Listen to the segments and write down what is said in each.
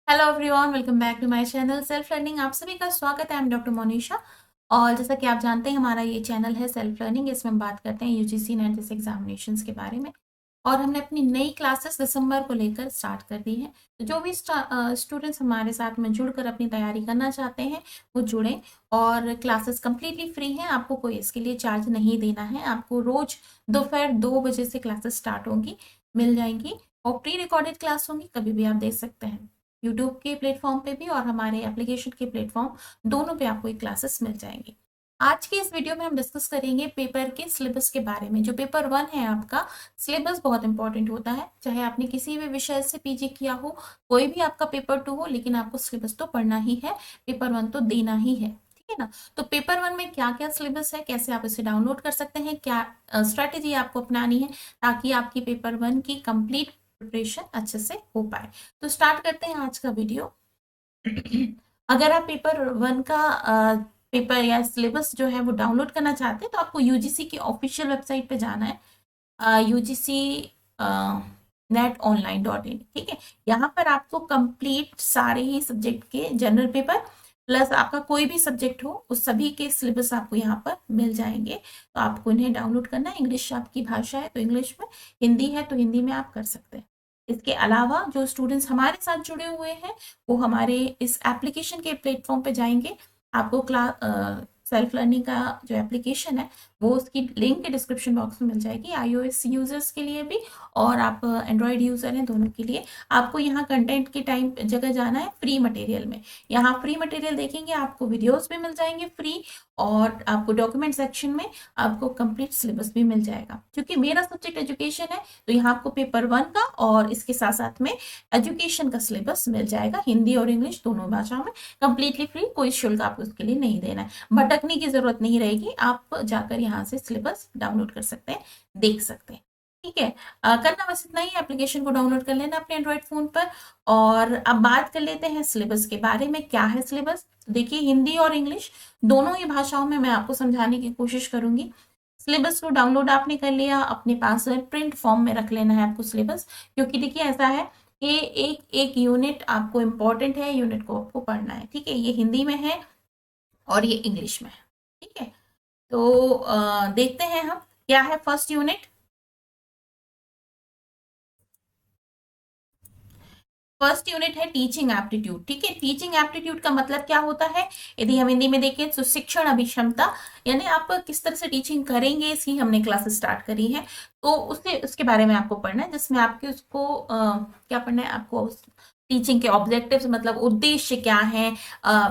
Hello everyone, welcome back to my channel self learning. आप सभी का स्वागत है। I am doctor Monisha. और जैसा कि आप जानते हैं, हमारा ये चैनल है सेल्फ लर्निंग। इसमें हम बात करते हैं यूजीसी नेट जैसे एग्जामिनेशंस के बारे में। और हमने अपनी नई क्लासेस दिसंबर को लेकर स्टार्ट कर दी है। तो जो भी स्टूडेंट्स हमारे साथ में जुड़कर अपनी तैयारी करना चाहते हैं वो जुड़ें। और क्लासेस कम्प्लीटली फ्री हैं, आपको कोई इसके लिए चार्ज नहीं देना है। आपको रोज दोपहर 2 बजे से क्लासेस स्टार्ट होंगी, मिल जाएंगी। और प्री रिकॉर्डेड क्लास होंगी, कभी भी आप देख सकते हैं। यूट्यूब के प्लेटफॉर्म पे भी और हमारे एप्लीकेशन के प्लेटफॉर्म दोनों पे आपको ये क्लासेस मिल जाएंगी। आज की इस वीडियो में हम डिस्कस करेंगे पेपर के सिलेबस के बारे में। जो पेपर 1 है आपका, सिलेबस बहुत इंपॉर्टेंट होता है। चाहे आपने किसी भी विषय से पीजी किया हो, कोई भी आपका पेपर 2 हो, लेकिन आपको सिलेबस तो पढ़ना ही है, पेपर 1 तो देना ही है। ठीक है ना। तो पेपर 1 में क्या क्या सिलेबस है, कैसे आप इसे डाउनलोड कर सकते हैं, क्या स्ट्रैटेजी आपको अपनानी है ताकि आपकी पेपर 1 की कंप्लीट प्रिपरेशन अच्छे से हो पाए। तो स्टार्ट करते हैं आज का वीडियो। अगर आप पेपर 1 का पेपर या सिलेबस जो है वो डाउनलोड करना चाहते हैं, तो आपको यूजीसी की ऑफिशियल वेबसाइट पे जाना है, यूजीसी netonline.in। ठीक है। यहाँ पर आपको कंप्लीट सारे ही सब्जेक्ट के जनरल पेपर प्लस आपका कोई भी सब्जेक्ट हो उस सभी के सिलेबस आपको यहाँ पर मिल जाएंगे। तो आपको इन्हें डाउनलोड करना है। इंग्लिश आपकी भाषा है तो इंग्लिश में, हिंदी है तो हिंदी में आप कर सकते हैं। इसके अलावा जो स्टूडेंट्स हमारे साथ जुड़े हुए हैं वो हमारे इस एप्लीकेशन के प्लेटफॉर्म पे जाएंगे। आपको क्लास सेल्फ लर्निंग का जो एप्लीकेशन है वो उसकी लिंक डिस्क्रिप्शन बॉक्स में मिल जाएगी, iOS यूजर्स के लिए भी और आप एंड्रॉयड यूजर हैं दोनों के लिए। आपको यहाँ कंटेंट के टाइम जगह जाना है फ्री मटेरियल में। यहाँ फ्री मटेरियल देखेंगे, आपको वीडियोस भी मिल जाएंगे फ्री, और आपको डॉक्यूमेंट सेक्शन में आपको कंप्लीट सिलेबस भी मिल जाएगा। क्योंकि मेरा सब्जेक्ट एजुकेशन है तो यहाँ आपको पेपर 1 का और इसके साथ साथ में एजुकेशन का सिलेबस मिल जाएगा, हिंदी और इंग्लिश दोनों भाषाओं में, कंप्लीटली फ्री। कोई शुल्क आपको उसके लिए नहीं देना है, भटकने की जरूरत नहीं रहेगी। आप जाकर यहाँ से सिलेबस डाउनलोड कर सकते हैं, देख सकते हैं। ठीक है। करना बस इतना ही, एप्लीकेशन को डाउनलोड कर लेना अपने एंड्रॉइड फोन पर। और अब बात कर लेते हैं सिलेबस के बारे में। क्या है सिलेबस? देखिए, हिंदी और इंग्लिश दोनों ही भाषाओं में मैं आपको समझाने की कोशिश करूंगी। सिलेबस को डाउनलोड आपने कर लिया, अपने पास प्रिंट फॉर्म में रख लेना है आपको सिलेबस। क्योंकि देखिए ऐसा है कि एक एक यूनिट आपको इम्पोर्टेंट है, यूनिट को आपको पढ़ना है। ठीक है। ये हिंदी में है और ये इंग्लिश में है। ठीक है। तो देखते हैं हम क्या है फर्स्ट यूनिट। फर्स्ट यूनिट है टीचिंग एप्टीट्यूड। ठीक है। टीचिंग एप्टीट्यूड का मतलब क्या होता है, यदि हम हिंदी में देखें तो शिक्षण अभिक्षमता, यानी आप किस तरह से टीचिंग करेंगे इसकी हमने क्लासेस स्टार्ट करी है। तो उसके बारे में आपको पढ़ना है, जिसमें आपके उसको क्या पढ़ना है आपको, टीचिंग के ऑब्जेक्टिव्स मतलब उद्देश्य क्या है,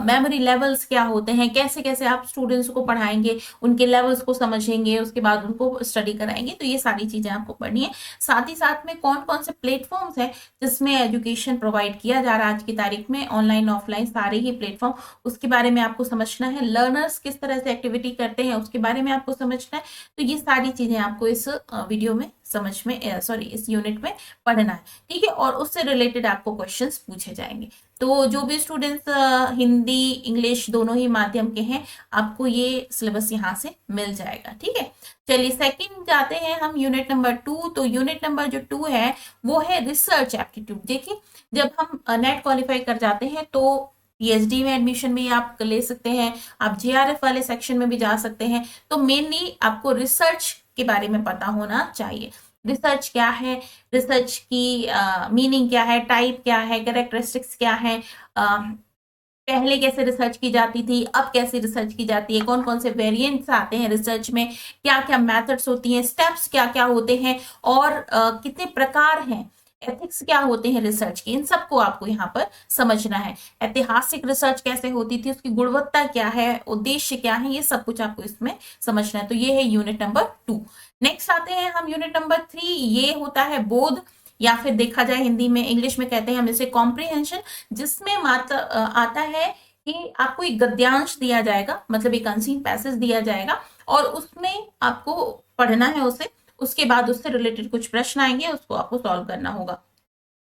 मेमोरी लेवल्स क्या होते हैं, कैसे कैसे आप स्टूडेंट्स को पढ़ाएंगे, उनके लेवल्स को समझेंगे, उसके बाद उनको स्टडी कराएंगे। तो ये सारी चीजें आपको पढ़नी है। साथ ही साथ में कौन कौन से प्लेटफॉर्म्स है जिसमें एजुकेशन प्रोवाइड किया जा रहा है आज की तारीख में, ऑनलाइन ऑफलाइन सारे ही प्लेटफॉर्म, उसके बारे में आपको समझना है। लर्नर्स किस तरह से एक्टिविटी करते हैं उसके बारे में आपको समझना है। तो ये सारी चीजें आपको इस वीडियो में समझ में, सॉरी इस यूनिट में पढ़ना है। ठीक है। और उससे रिलेटेड आपको क्वेश्चंस पूछे जाएंगे। तो जो भी स्टूडेंट्स हिंदी इंग्लिश दोनों ही माध्यम के हैं, आपको ये सिलेबस यहाँ से मिल जाएगा। ठीक है। चलिए सेकंड जाते हैं हम, यूनिट नंबर 2। तो यूनिट नंबर जो 2 है वो है रिसर्च एप्टीट्यूड। देखिए, जब हम नेट क्वालिफाई कर जाते हैं तो पीएचडी में एडमिशन भी आप ले सकते हैं, आप जेआरएफ वाले सेक्शन में भी जा सकते हैं। तो मेनली आपको रिसर्च के बारे में पता होना चाहिए। रिसर्च क्या है, रिसर्च की मीनिंग क्या है, टाइप क्या है, कैरेक्टरिस्टिक्स क्या है, पहले कैसे रिसर्च की जाती थी, अब कैसे रिसर्च की जाती है, कौन कौन से वेरिएंट्स आते हैं रिसर्च में, क्या क्या मेथड्स होती हैं, स्टेप्स क्या क्या होते हैं, और कितने प्रकार हैं, एथिक्स क्या होते हैं रिसर्च के, इन सबको आपको यहाँ पर समझना है। ऐतिहासिक रिसर्च कैसे होती थी, उसकी गुणवत्ता क्या है, उद्देश्य क्या है, ये सब कुछ आपको इसमें समझना है। तो ये है यूनिट नंबर 2। नेक्स्ट आते हैं हम यूनिट नंबर 3। ये होता है बोध, या फिर देखा जाए हिंदी में, इंग्लिश में कहते हैं हम इसे कॉम्प्रिहेंशन, जिसमें मात्र आता है कि आपको एक गद्यांश दिया जाएगा, मतलब एक अनसीन पैसेज दिया जाएगा और उसमें आपको पढ़ना है उसे। उसके बाद उससे रिलेटेड कुछ प्रश्न आएंगे, उसको आपको सॉल्व करना होगा।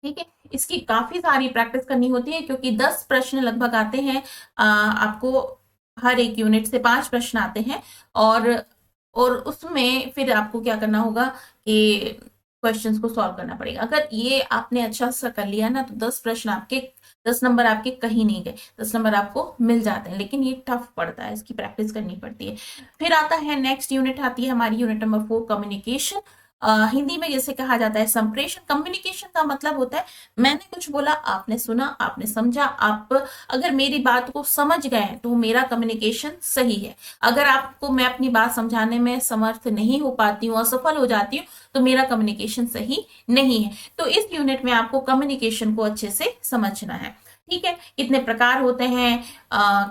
ठीक है। इसकी काफी सारी प्रैक्टिस करनी होती है क्योंकि 10 प्रश्न लगभग आते हैं। आपको हर एक यूनिट से 5 प्रश्न आते हैं, और उसमें फिर आपको क्या करना होगा कि क्वेश्चंस को सॉल्व करना पड़ेगा। अगर ये आपने अच्छा सा कर लिया ना तो 10 प्रश्न आपके, 10 नंबर आपके कहीं नहीं गए, 10 नंबर आपको मिल जाते हैं। लेकिन ये टफ पड़ता है, इसकी प्रैक्टिस करनी पड़ती है। फिर आता है नेक्स्ट यूनिट, आती है हमारी यूनिट नंबर 4, कम्युनिकेशन। हिंदी में जैसे कहा जाता है संप्रेषण। कम्युनिकेशन का मतलब होता है मैंने कुछ बोला, आपने सुना, आपने समझा, आप अगर मेरी बात को समझ गए हैं तो मेरा कम्युनिकेशन सही है। अगर आपको मैं अपनी बात समझाने में समर्थ नहीं हो पाती हूँ, असफल हो जाती हूँ, तो मेरा कम्युनिकेशन सही नहीं है। तो इस यूनिट में आपको कम्युनिकेशन को अच्छे से समझना है। ठीक है, कितने प्रकार होते हैं,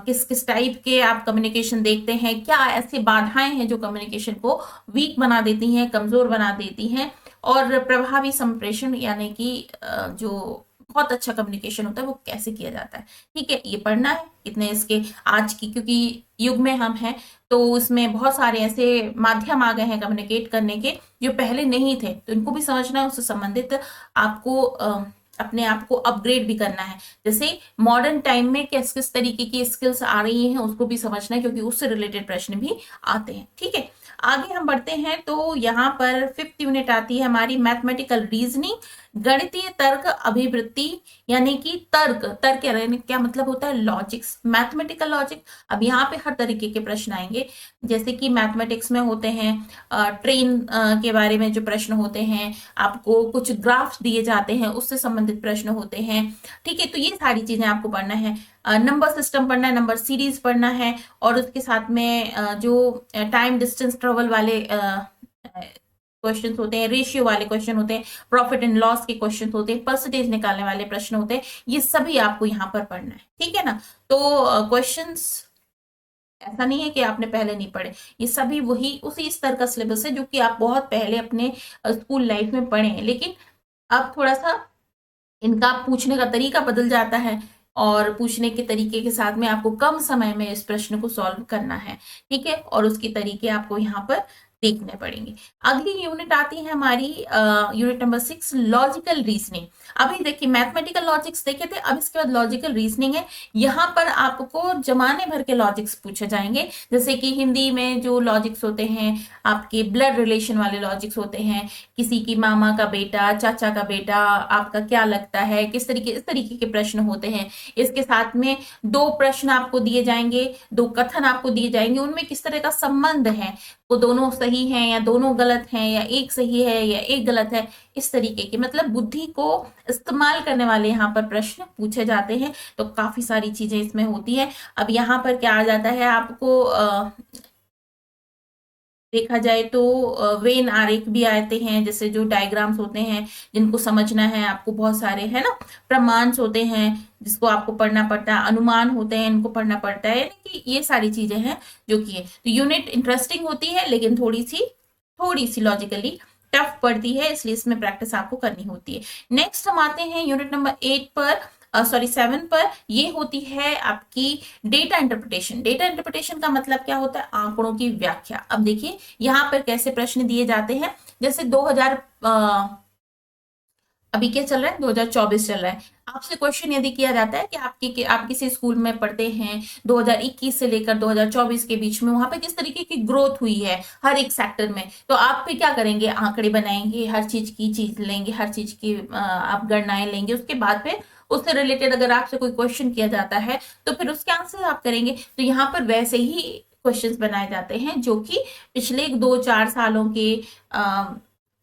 किस किस टाइप के आप कम्युनिकेशन देखते हैं, क्या ऐसी बाधाएं हैं जो कम्युनिकेशन को वीक बना देती हैं, कमजोर बना देती हैं, और प्रभावी संप्रेषण यानी कि जो बहुत अच्छा कम्युनिकेशन होता है वो कैसे किया जाता है। ठीक है, ये पढ़ना है। कितने इसके आज की, क्योंकि युग में हम हैं तो उसमें बहुत सारे ऐसे माध्यम आ गए हैं कम्युनिकेट करने के जो पहले नहीं थे, तो इनको भी समझना है। उससे संबंधित आपको अपने आप को अपग्रेड भी करना है। जैसे मॉडर्न टाइम में किस किस तरीके की स्किल्स आ रही हैं उसको भी समझना है, क्योंकि उससे रिलेटेड प्रश्न भी आते हैं। ठीक है, आगे हम बढ़ते हैं तो यहाँ पर 5th यूनिट आती है हमारी मैथमेटिकल रीजनिंग, गणितीय तर्क अभिवृत्ति, यानी कि तर्क, तर्क यानी क्या मतलब होता है, लॉजिक्स, मैथमेटिकल लॉजिक। अब यहाँ पे हर तरीके के प्रश्न आएंगे, जैसे कि मैथमेटिक्स में होते हैं ट्रेन के बारे में जो प्रश्न होते हैं, आपको कुछ ग्राफ्स दिए जाते हैं उससे संबंधित प्रश्न होते हैं। ठीक है, तो ये सारी चीजें आपको पढ़ना है। नंबर सिस्टम पढ़ना है, नंबर सीरीज पढ़ना है, और उसके साथ में जो टाइम डिस्टेंस ट्रेवल वाले क्वेश्चंस होते हैं, रेशियो वाले क्वेश्चन होते हैं, प्रॉफिट एंड लॉस के क्वेश्चन होते हैं, परसेंटेज निकालने वाले प्रश्न होते हैं, ये सभी आपको यहाँ पर पढ़ना है। ठीक है ना, तो क्वेश्चंस ऐसा नहीं है कि आपने पहले नहीं पढ़े, ये सभी वही उसी स्तर का सिलेबस है जो कि आप बहुत पहले अपने स्कूल लाइफ में पढ़े हैं। लेकिन अब थोड़ा सा इनका पूछने का तरीका बदल जाता है, और पूछने के तरीके के साथ में आपको कम समय में इस प्रश्न को सॉल्व करना है। ठीक है, और उसके तरीके आपको यहाँ पर देखने पड़ेंगे। अगली यूनिट आती है हमारी यूनिट नंबर 6, लॉजिकल रीजनिंग। अभी देखिए मैथमेटिकल लॉजिक्स देखे थे, अब इसके बाद लॉजिकल रीजनिंग है। यहाँ पर आपको जमाने भर के लॉजिक्स पूछे जाएंगे, जैसे कि हिंदी में जो लॉजिक्स होते हैं आपके ब्लड रिलेशन वाले लॉजिक्स होते हैं, किसी की मामा का बेटा, चाचा का बेटा, आपका क्या लगता है, किस तरीके, इस तरीके के प्रश्न होते हैं। इसके साथ में 2 प्रश्न आपको दिए जाएंगे, 2 कथन आपको दिए जाएंगे, उनमें किस तरह का संबंध है, वो दोनों सही हैं या दोनों गलत हैं, या एक सही है या एक गलत है, इस तरीके के मतलब बुद्धि को इस्तेमाल करने वाले यहाँ पर प्रश्न पूछे जाते हैं। तो काफी सारी चीजें इसमें होती है। अब यहाँ पर क्या आ जाता है, आपको देखा जाए तो वेन आरेख भी आते हैं, जैसे जो डायग्राम्स होते हैं जिनको समझना है आपको, बहुत सारे है ना, प्रमाण होते हैं जिसको आपको पढ़ना पड़ता है, अनुमान होते हैं इनको पढ़ना पड़ता है, यानी कि ये सारी चीजें हैं जो कि है। तो यूनिट इंटरेस्टिंग होती है लेकिन थोड़ी सी लॉजिकली टफ पड़ती है, इसलिए इसमें प्रैक्टिस आपको करनी होती है। नेक्स्ट हम आते हैं यूनिट नंबर 8 पर, 7 पर। ये होती है आपकी डेटा इंटरप्रिटेशन। डेटा इंटरप्रिटेशन का मतलब क्या होता है, आंकड़ों की व्याख्या। अब देखिए यहाँ पर कैसे प्रश्न दिए जाते हैं, जैसे 2000 अभी क्या चल रहा है, 2024 चल रहा है। आपसे क्वेश्चन यदि किया जाता है कि आप किसी स्कूल में पढ़ते हैं 2021 से लेकर 2024 के बीच में, वहां पे किस तरीके की ग्रोथ हुई है हर एक सेक्टर में, तो आप पे क्या करेंगे, आंकड़े बनाएंगे, हर चीज की चीज लेंगे, हर चीज की आप गणनाएं लेंगे। उसके बाद फिर उससे रिलेटेड अगर आपसे कोई क्वेश्चन किया जाता है तो फिर उसके आंसर आप करेंगे। तो यहाँ पर वैसे ही क्वेश्चंस बनाए जाते हैं जो कि पिछले 2-4 सालों के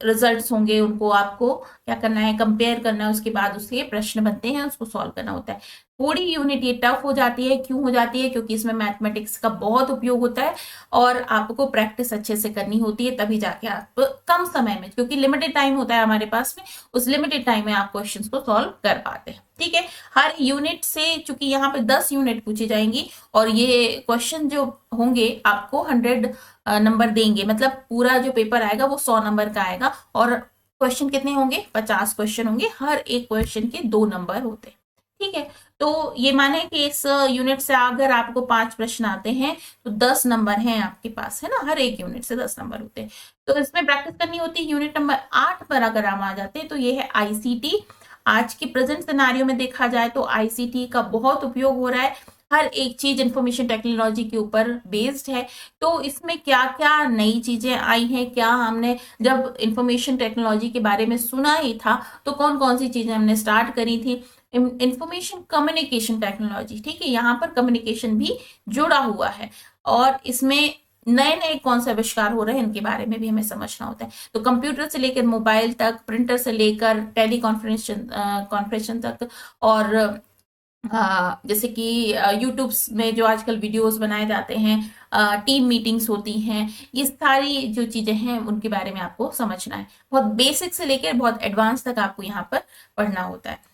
रिजल्ट्स होंगे, उनको आपको क्या करना है, कंपेयर करना है, उसके बाद उसके प्रश्न बनते हैं, उसको सॉल्व करना होता है। थोड़ी यूनिट ये टफ हो जाती है, क्यों हो जाती है, क्योंकि इसमें मैथमेटिक्स का बहुत उपयोग होता है और आपको प्रैक्टिस अच्छे से करनी होती है, तभी जाके आप कम समय में, क्योंकि लिमिटेड टाइम होता है हमारे पास में, उस लिमिटेड टाइम में आप क्वेश्चंस को सॉल्व कर पाते हैं। ठीक है, हर यूनिट से, चूंकि यहाँ पे 10 यूनिट पूछी जाएंगी और ये क्वेश्चन जो होंगे आपको 100 नंबर देंगे, मतलब पूरा जो पेपर आएगा वो 100 नंबर का आएगा, और क्वेश्चन कितने होंगे, 50 क्वेश्चन होंगे, हर एक क्वेश्चन के 2 नंबर होते हैं। ठीक है, तो ये माने कि इस यूनिट से अगर आपको 5 प्रश्न आते हैं तो 10 नंबर हैं आपके पास, है ना, हर एक यूनिट से 10 नंबर होते हैं। तो इसमें प्रैक्टिस करनी होती है। यूनिट नंबर 8 पर अगर हम आ जाते हैं तो ये है आईसीटी। आज के प्रेजेंट सिनेरियो में देखा जाए तो आईसीटी का बहुत उपयोग हो रहा है हर एक चीज इंफॉर्मेशन टेक्नोलॉजी के ऊपर बेस्ड है। तो इसमें क्या क्या नई चीजें आई हैं, क्या हमने जब इंफॉर्मेशन टेक्नोलॉजी के बारे में सुना ही था तो कौन कौन सी चीजें हमने स्टार्ट करी थी। इंफॉर्मेशन कम्युनिकेशन टेक्नोलॉजी, ठीक है, यहाँ पर कम्युनिकेशन भी जुड़ा हुआ है और इसमें नए नए कौन से आविष्कार हो रहे हैं इनके बारे में भी हमें समझना होता है। तो कंप्यूटर से लेकर मोबाइल तक, प्रिंटर से लेकर टेली कॉन्फ्रेंशन तक, और जैसे कि यूट्यूब में जो आजकल वीडियोस बनाए जाते हैं, टीम मीटिंग्स होती हैं, ये सारी जो चीजें हैं उनके बारे में आपको समझना है। बहुत बेसिक से लेकर बहुत एडवांस तक आपको यहाँ पर पढ़ना होता है,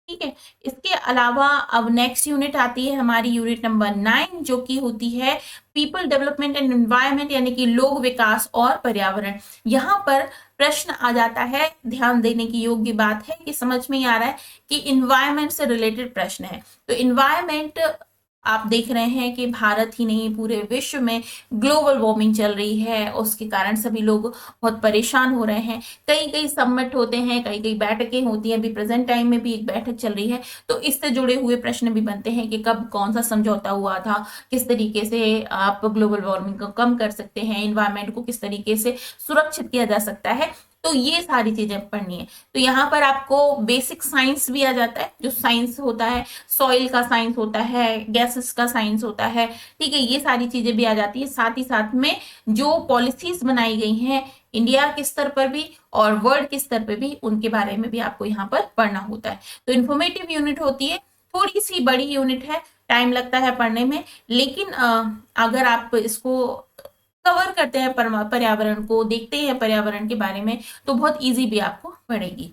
ठीक है। इसके अलावा अब नेक्स्ट यूनिट आती है हमारी यूनिट नंबर 9, जो कि होती है पीपल डेवलपमेंट एंड एनवायरनमेंट, यानी कि लोक विकास और पर्यावरण। यहाँ पर प्रश्न आ जाता है, ध्यान देने की योग्य बात है कि समझ में ही आ रहा है कि इन्वायरमेंट से रिलेटेड प्रश्न है। तो इन्वायरमेंट आप देख रहे हैं कि भारत ही नहीं पूरे विश्व में ग्लोबल वार्मिंग चल रही है, उसके कारण सभी लोग बहुत परेशान हो रहे हैं। कई कई समिट होते हैं, कई कई बैठकें होती हैं, अभी प्रेजेंट टाइम में भी एक बैठक चल रही है। तो इससे जुड़े हुए प्रश्न भी बनते हैं कि कब कौन सा समझौता हुआ था, किस तरीके से आप ग्लोबल वार्मिंग को कम कर सकते हैं, इन्वायरमेंट को किस तरीके से सुरक्षित किया जा सकता है। तो ये सारी चीजें पढ़नी है। तो यहाँ पर आपको बेसिक साइंस भी आ जाता है, जो साइंस होता है, सॉइल का साइंस होता है, गैसेस का साइंस होता है, ठीक है, ये सारी चीजें भी आ जाती है। साथ ही साथ में जो पॉलिसीज बनाई गई हैं इंडिया के स्तर पर भी और वर्ल्ड के स्तर पर भी, उनके बारे में भी आपको यहाँ पर पढ़ना होता है। तो इंफॉर्मेटिव यूनिट होती है, थोड़ी सी बड़ी यूनिट है, टाइम लगता है पढ़ने में, लेकिन अगर आप इसको कवर करते हैं, पर्यावरण को देखते हैं, पर्यावरण के बारे में, तो बहुत इजी भी आपको पड़ेगी।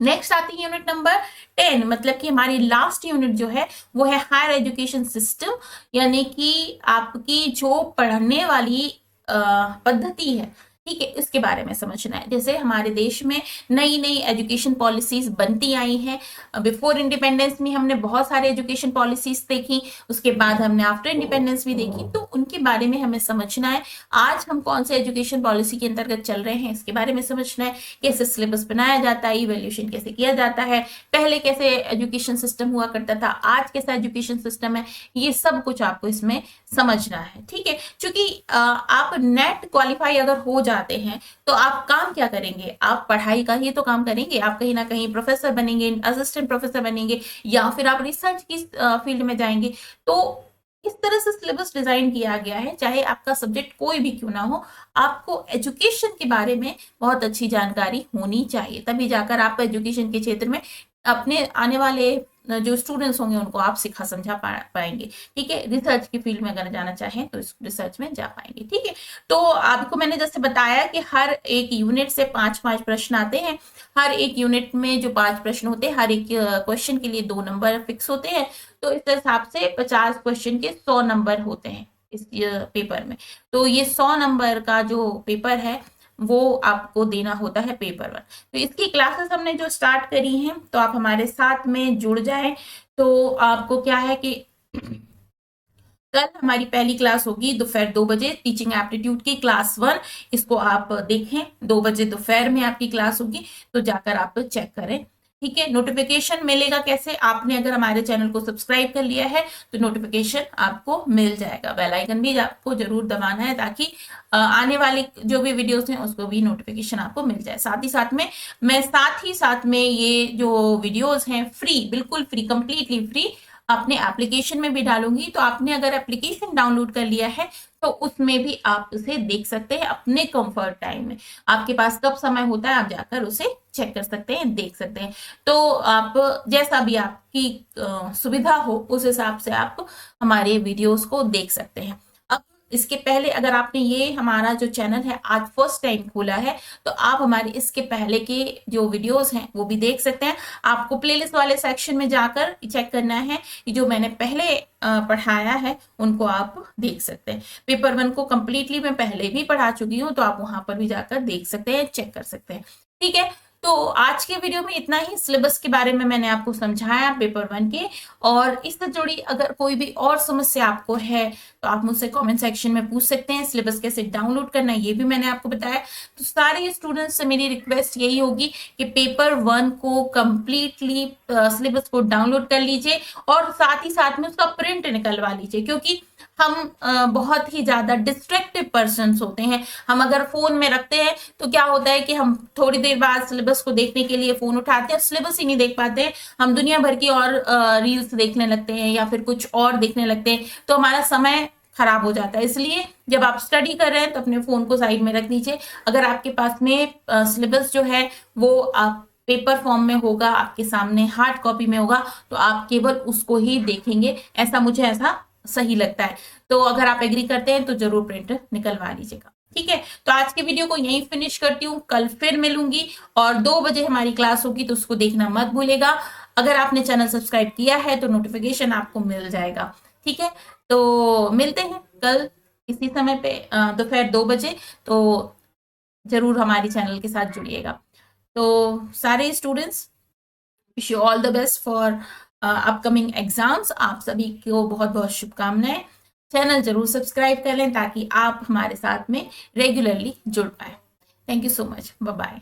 नेक्स्ट आती है यूनिट नंबर 10, मतलब कि हमारी लास्ट यूनिट जो है वो है हायर एजुकेशन सिस्टम, यानी कि आपकी जो पढ़ने वाली पद्धति है, ठीक है, इसके बारे में समझना है। जैसे हमारे देश में नई नई एजुकेशन पॉलिसीज बनती आई हैं। बिफोर इंडिपेंडेंस में हमने बहुत सारे एजुकेशन पॉलिसीज देखी, उसके बाद हमने आफ्टर इंडिपेंडेंस भी देखी, तो उनके बारे में हमें समझना है। आज हम कौन से एजुकेशन पॉलिसी के अंतर्गत चल रहे हैं इसके बारे में समझना है। कैसे सिलेबस बनाया जाता है, इवैल्यूएशन कैसे किया जाता है, पहले कैसे एजुकेशन सिस्टम हुआ करता था, आज कैसा एजुकेशन सिस्टम है, ये सब कुछ आपको इसमें समझना है, ठीक है। क्योंकि आप नेट क्वालिफाई अगर हो जाते हैं तो आप काम क्या करेंगे, आप पढ़ाई का ही तो काम करेंगे। आप कहीं ना कहीं प्रोफेसर बनेंगे, असिस्टेंट प्रोफेसर बनेंगे, या फिर आप रिसर्च की फील्ड में जाएंगे। तो इस तरह से सिलेबस डिजाइन किया गया है, चाहे आपका सब्जेक्ट कोई भी क्यों ना हो, आपको एजुकेशन के बारे में बहुत अच्छी जानकारी होनी चाहिए, तभी जाकर आप एजुकेशन के क्षेत्र में अपने आने वाले जो स्टूडेंट्स होंगे उनको आप सिखा समझा पाएंगे, ठीक है। रिसर्च की फील्ड में अगर जाना चाहें तो इस रिसर्च में जा पाएंगे, ठीक है। तो आपको मैंने जैसे बताया कि हर एक यूनिट से 5-5 प्रश्न आते हैं। हर एक यूनिट में जो 5 प्रश्न होते हैं, हर एक क्वेश्चन के लिए 2 नंबर फिक्स होते हैं। तो इस हिसाब से 50 क्वेश्चन के 100 नंबर होते हैं इस पेपर में। तो ये 100 नंबर का जो पेपर है वो आपको देना होता है पेपर 1। तो इसकी क्लासेस हमने जो स्टार्ट करी हैं, तो आप हमारे साथ में जुड़ जाएं। तो आपको क्या है कि कल हमारी पहली क्लास होगी दोपहर 2 बजे, टीचिंग एप्टीट्यूड की क्लास 1, इसको आप देखें। 2 बजे दोपहर में आपकी क्लास होगी, तो जाकर आप चेक करें, ठीक है। नोटिफिकेशन मिलेगा कैसे, आपने अगर हमारे चैनल को सब्सक्राइब कर लिया है तो नोटिफिकेशन आपको मिल जाएगा। बेल आइकन भी आपको जरूर दबाना है ताकि आने वाली जो भी वीडियोस हैं उसको भी नोटिफिकेशन आपको मिल जाए। साथ ही साथ में मैं साथ में ये जो वीडियोस हैं फ्री, बिल्कुल फ्री, कंप्लीटली फ्री अपने एप्लीकेशन में भी डालूंगी। तो आपने अगर एप्लीकेशन डाउनलोड कर लिया है तो उसमें भी आप उसे देख सकते हैं अपने कंफर्ट टाइम में। आपके पास कब समय होता है आप जाकर उसे चेक कर सकते हैं, देख सकते हैं। तो आप जैसा भी आपकी सुविधा हो उस हिसाब से आप हमारे वीडियोस को देख सकते हैं। अब इसके पहले अगर आपने ये हमारा जो चैनल है आज फर्स्ट टाइम खोला है तो आप हमारे इसके पहले के जो वीडियोस हैं वो भी देख सकते हैं। आपको प्लेलिस्ट वाले सेक्शन में जाकर चेक करना है कि जो मैंने पहले पढ़ाया है उनको आप देख सकते हैं। पेपर 1 को कंप्लीटली मैं पहले भी पढ़ा चुकी हूँ, तो आप वहां पर भी जाकर देख सकते हैं, चेक कर सकते हैं, ठीक है। तो आज के वीडियो में इतना ही। सिलेबस के बारे में मैंने आपको समझाया पेपर 1 के, और इससे जुड़ी अगर कोई भी और समस्या आपको है तो आप मुझसे कमेंट सेक्शन में पूछ सकते हैं। सिलेबस कैसे डाउनलोड करना है ये भी मैंने आपको बताया। तो सारे स्टूडेंट्स से मेरी रिक्वेस्ट यही होगी कि पेपर 1 को कंप्लीटली सिलेबस को डाउनलोड कर लीजिए और साथ ही साथ में उसका प्रिंट निकलवा लीजिए, क्योंकि हम बहुत ही ज्यादा डिस्ट्रैक्टिव पर्सन्स होते हैं। हम अगर फोन में रखते हैं तो क्या होता है कि हम थोड़ी देर बाद सिलेबस को देखने के लिए फोन उठाते हैं, सिलेबस ही नहीं देख पाते हैं, हम दुनिया भर की और रील्स देखने लगते हैं या फिर कुछ और देखने लगते हैं, तो हमारा समय खराब हो जाता है। इसलिए जब आप स्टडी कर रहे हैं तो अपने फोन को साइड में रख दीजिए। अगर आपके पास में सिलेबस जो है वो आप पेपर फॉर्म में होगा, आपके सामने हार्ड कॉपी में होगा, तो आप केवल उसको ही देखेंगे। ऐसा सही लगता है। तो अगर आप एग्री करते हैं तो जरूर प्रिंट निकलवा लीजिएगा, ठीक है। तो आज के वीडियो को यहीं फिनिश करती हूँ, कल फिर मिलूंगी और 2 बजे हमारी क्लास होगी, तो उसको देखना मत भूलेगा। अगर आपने चैनल सब्सक्राइब किया है तो नोटिफिकेशन आपको मिल जाएगा, ठीक है। तो मिलते हैं कल इसी समय पे दोपहर 2 बजे, तो जरूर हमारी चैनल के साथ जुड़िएगा। तो सारे students, wish you all the best for upcoming exams. आप सभी को बहुत बहुत शुभकामनाएं। चैनल जरूर सब्सक्राइब कर लें ताकि आप हमारे साथ में रेगुलरली जुड़ पाए। Thank you so much, bye bye.